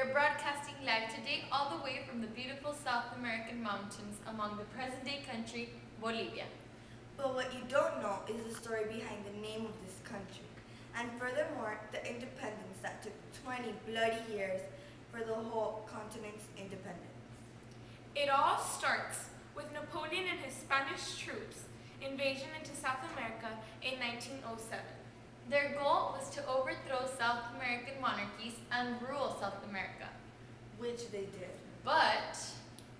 are broadcasting live today all the way from the beautiful South American mountains among the present-day country, Bolivia. But what you don't know is the story behind the name of this country, and furthermore, the independence that took 20 bloody years for the whole continent's independence. It all starts with Napoleon and his Spanish troops' invasion into South America in 1907. Their goal was to overthrow South American monarchies and rule South America. Which they did. But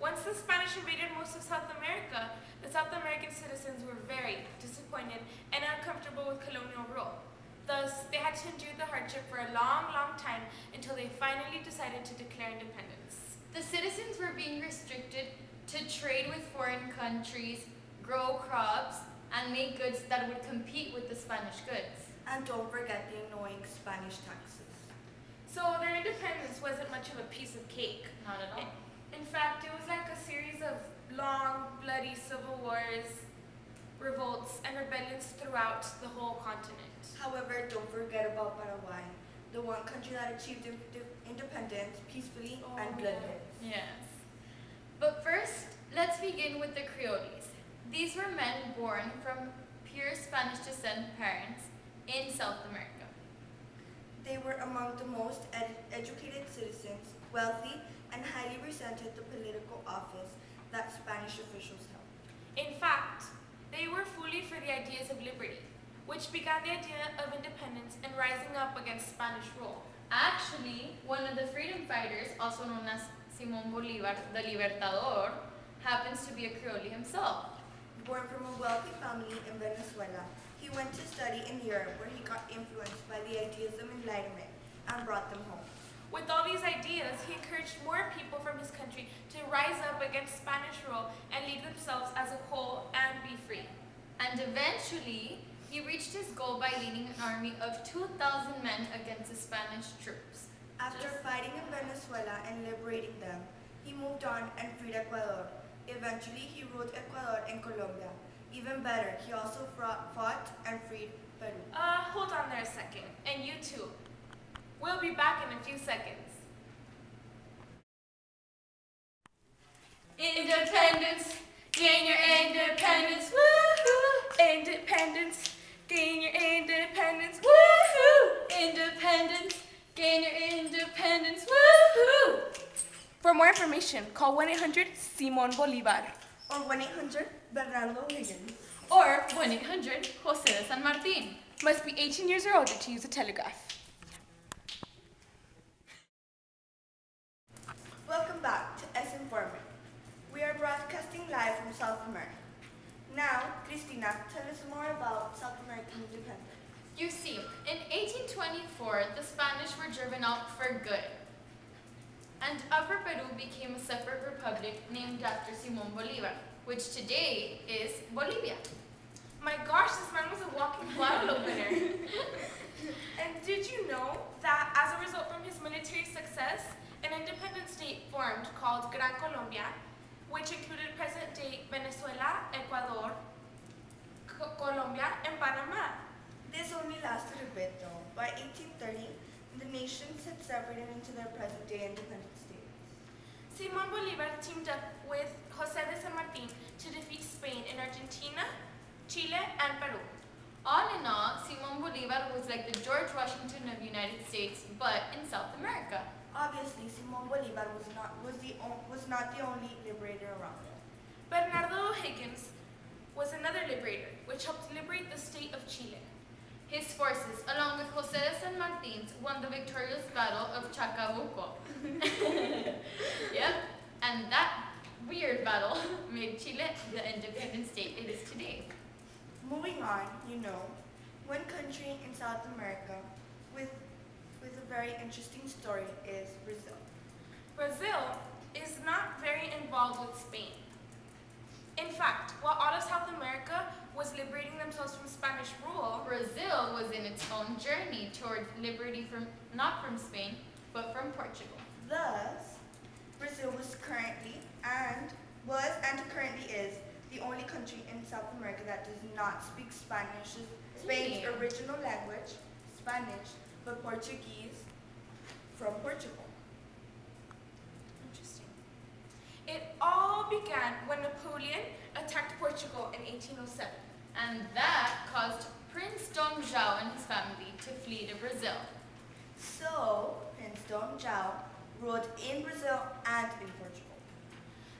once the Spanish invaded most of South America, the South American citizens were very disappointed and uncomfortable with colonial rule. Thus, they had to endure the hardship for a long, long time until they finally decided to declare independence. The citizens were being restricted to trade with foreign countries, grow crops, and make goods that would compete with the Spanish goods. And don't forget the annoying Spanish taxes. So their independence wasn't much of a piece of cake. Not at all. In fact, it was like a series of long, bloody civil wars, revolts, and rebellions throughout the whole continent. However, don't forget about Paraguay, the one country that achieved independence peacefully and bloodless. Yes. But first, let's begin with the Creoles. These were men born from pure Spanish descent parents in South America. They were among the most educated citizens, wealthy, and highly resented the political office that Spanish officials held. In fact, they were fully for the ideas of liberty, which began the idea of independence and rising up against Spanish rule. Actually, one of the freedom fighters, also known as Simón Bolívar, the Libertador, happens to be a Creole himself. Born from a wealthy family in Venezuela, he went to study in Europe where he got influenced by the ideas of enlightenment and brought them home. With all these ideas, he encouraged more people from his country to rise up against Spanish rule and lead themselves as a whole and be free. And eventually, he reached his goal by leading an army of 2,000 men against the Spanish troops. After fighting in Venezuela and liberating them, he moved on and freed Ecuador. Eventually, he ruled Ecuador and Colombia. Even better, he also fought and freed Peru. Hold on there a second, and you too. We'll be back in a few seconds. Independence, gain your independence, woohoo! Independence, gain your independence, Woohoo! Independence, gain your independence, woohoo! For more information, call 1-800-SIMON-BOLÍVAR. Or 1-800-Bernardo Higgins. Or 1-800-José de San Martín. Must be 18 years or older to use a telegraph. Welcome back to S Informer. We are broadcasting live from South America. Now, Cristina, tell us more about South American independence. You see, in 1824, the Spanish were driven out for good. And Upper Peru became a separate republic named after Simón Bolívar, which today is Bolivia. My gosh, this man was a walking Bible opener. And did you know that as a result from his military success, an independent state formed called Gran Colombia, which included present-day Venezuela, Ecuador, Colombia, and Panama. This only lasted a bit though. By 1830, the nations had separated into their present-day independent states. Simón Bolívar teamed up with José de San Martín to defeat Spain in Argentina, Chile, and Peru. All in all, Simón Bolívar was like the George Washington of the United States, but in South America. Obviously, Simón Bolívar was not the only liberator around. Bernardo O'Higgins was another liberator, which helped liberate the state of Chile. His forces, along with José de San Martín, won the victorious Battle of Chacabuco. Yep, and that weird battle made Chile the independent state it is today. Moving on, one country in South America with a very interesting story is Brazil. Brazil is not very involved with Spain. In fact, while all of South America was liberating themselves from Spanish rule, Brazil was in its own journey toward liberty not from Spain, but from Portugal. Thus, Brazil was currently is the only country in South America that does not speak Spain's original language, Spanish, but Portuguese from Portugal. began when Napoleon attacked Portugal in 1807. And that caused Prince Dom João and his family to flee to Brazil. So, Prince Dom João ruled in Brazil and in Portugal.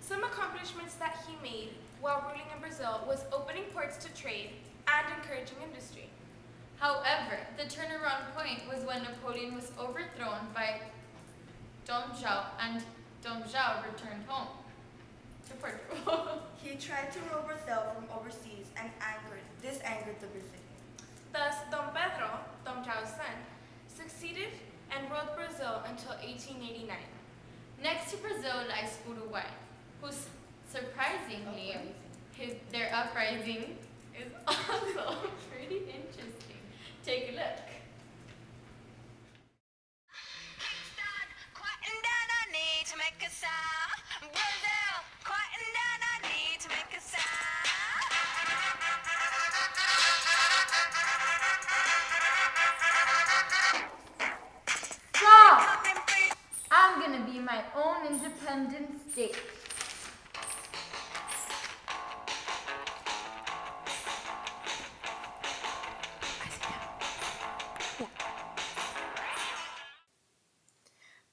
Some accomplishments that he made while ruling in Brazil was opening ports to trade and encouraging industry. However, the turnaround point was when Napoleon was overthrown by Dom João and Dom João returned home to Portugal. He tried to rule Brazil from overseas and this angered the Brazilians. Thus, Dom Pedro, Dom João's son, succeeded and ruled Brazil until 1889. Next to Brazil lies Uruguay, whose surprisingly, their uprising is also pretty interesting. Take a look. Stop! I'm gonna be my own independent state.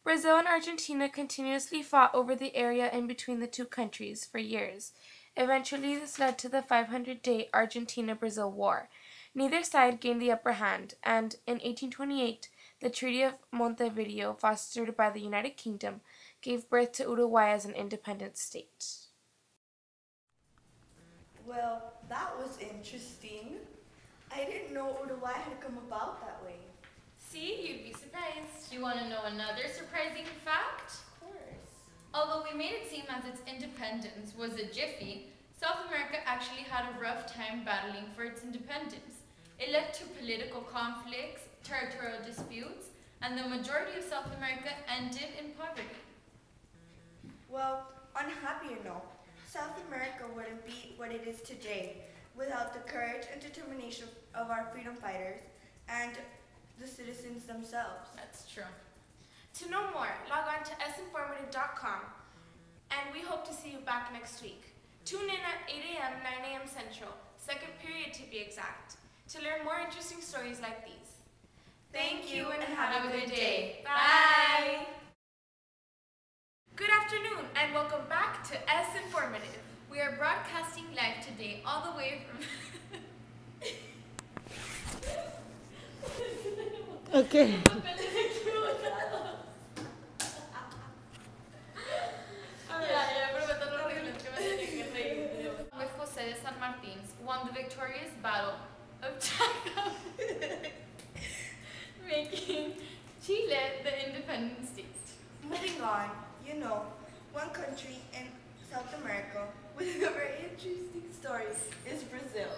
Brazil and Argentina continuously fought over the area in between the two countries for years. Eventually, this led to the 500-day Argentina-Brazil War. Neither side gained the upper hand, and in 1828, the Treaty of Montevideo, fostered by the United Kingdom, gave birth to Uruguay as an independent state. Well, that was interesting. I didn't know Uruguay had come about that way. See, you'd be surprised. Do you want to know another surprising fact? Of course. Although we made it seem as its independence was a jiffy, South America actually had a rough time battling for its independence. It led to political conflicts, territorial disputes, and the majority of South America ended in poverty. Well, on a happier note, South America wouldn't be what it is today without the courage and determination of our freedom fighters and the citizens themselves. That's true. To know more, log on to sinformative.com, and we hope to see you back next week. Tune in at 8 a.m., 9 a.m. Central, second period to be exact, to learn more interesting stories like these. Thank you and Have a good day. Bye. Good afternoon, and welcome back to S Informative. We are broadcasting live today all the way from... Okay. With José de San Martín, won the victorious battle of Chaco, making Chile the independent state. Moving on, one country in South America with a very interesting story is Brazil.